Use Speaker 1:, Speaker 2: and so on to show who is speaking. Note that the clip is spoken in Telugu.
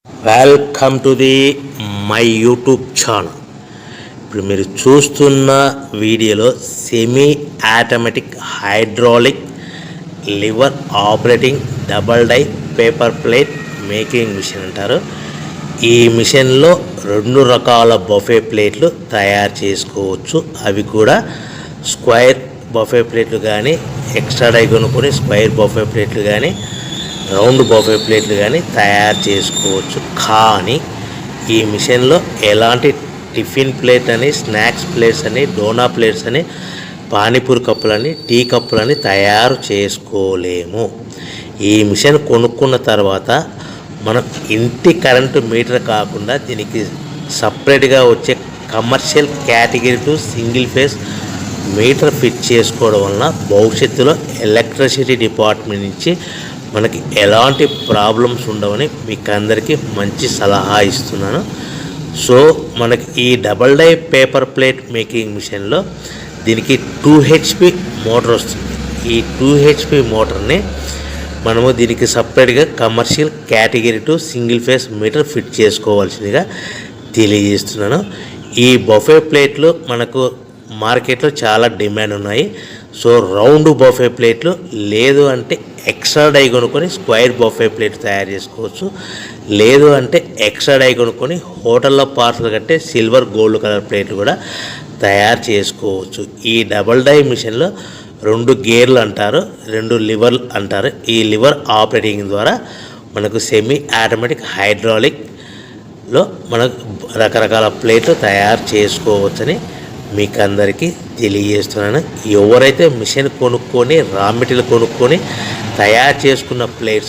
Speaker 1: Welcome to the my YouTube channel. ఇప్పుడు మీరు చూస్తున్న వీడియోలో semi automatic hydraulic lever operating double die paper plate making machine అంటారు. ఈ మిషన్లో 2 రకాల బఫే ప్లేట్లు తయారు చేసుకోవచ్చు. అవి కూడా స్క్వేర్ బఫే ప్లేట్లు కానీ, ఎక్స్ట్రా డై కొనుక్కొని స్క్వేర్ బఫే ప్లేట్లు కానీ, రౌండ్ బఫే ప్లేట్లు కానీ తయారు చేసుకోవచ్చు. కానీ ఈ మిషన్లో ఎలాంటి టిఫిన్ ప్లేట్ అని, స్నాక్స్ ప్లేట్స్ అని, డోనా ప్లేట్స్ అని, పానీపూరి కప్పులని, టీ కప్పులని తయారు చేసుకోలేము. ఈ మిషన్ కొనుక్కున్న తర్వాత మనం ఇంటి కరెంటు మీటర్ కాకుండా దీనికి సపరేట్గా వచ్చే commercial category to single phase metre fit చేసుకోవడం వలన భవిష్యత్తులో ఎలక్ట్రిసిటీ డిపార్ట్మెంట్ నుంచి మనకి ఎలాంటి ప్రాబ్లమ్స్ ఉండవని మీకు అందరికీ మంచి సలహా ఇస్తున్నాను. సో మనకి ఈ double die paper plate making మిషన్లో దీనికి 2 HP మోటార్ వస్తుంది. ఈ 2 HP మోటార్ని మనము దీనికి సపరేట్గా commercial category to single phase metre fit చేసుకోవాల్సిందిగా తెలియజేస్తున్నాను. ఈ బఫే ప్లేట్లు మనకు మార్కెట్లో చాలా డిమాండ్ ఉన్నాయి. సో రౌండ్ బఫే ప్లేట్లు లేదు అంటే ఎక్స్ట్రా డై కొనుక్కొని స్క్వేర్ బఫే ప్లేట్ తయారు చేసుకోవచ్చు. లేదు అంటే ఎక్స్ట్రా డై కొనుక్కొని హోటల్లో పార్సల్ కట్టే సిల్వర్ గోల్డ్ కలర్ ప్లేట్లు కూడా తయారు చేసుకోవచ్చు. ఈ డబల్ డై మిషన్లో 2 గేర్లు అంటారు, 2 లివర్లు అంటారు. ఈ లివర్ ఆపరేటింగ్ ద్వారా మనకు సెమీ ఆటోమేటిక్ హైడ్రాలిక్లో మనకు రకరకాల ప్లేట్లు తయారు చేసుకోవచ్చని మీకు అందరికీ తెలియజేస్తున్నాను. ఎవరైతే మిషన్ కొనుక్కొని రా మెటీరియల్ కొనుక్కొని తయారు చేసుకున్న ప్లేట్స్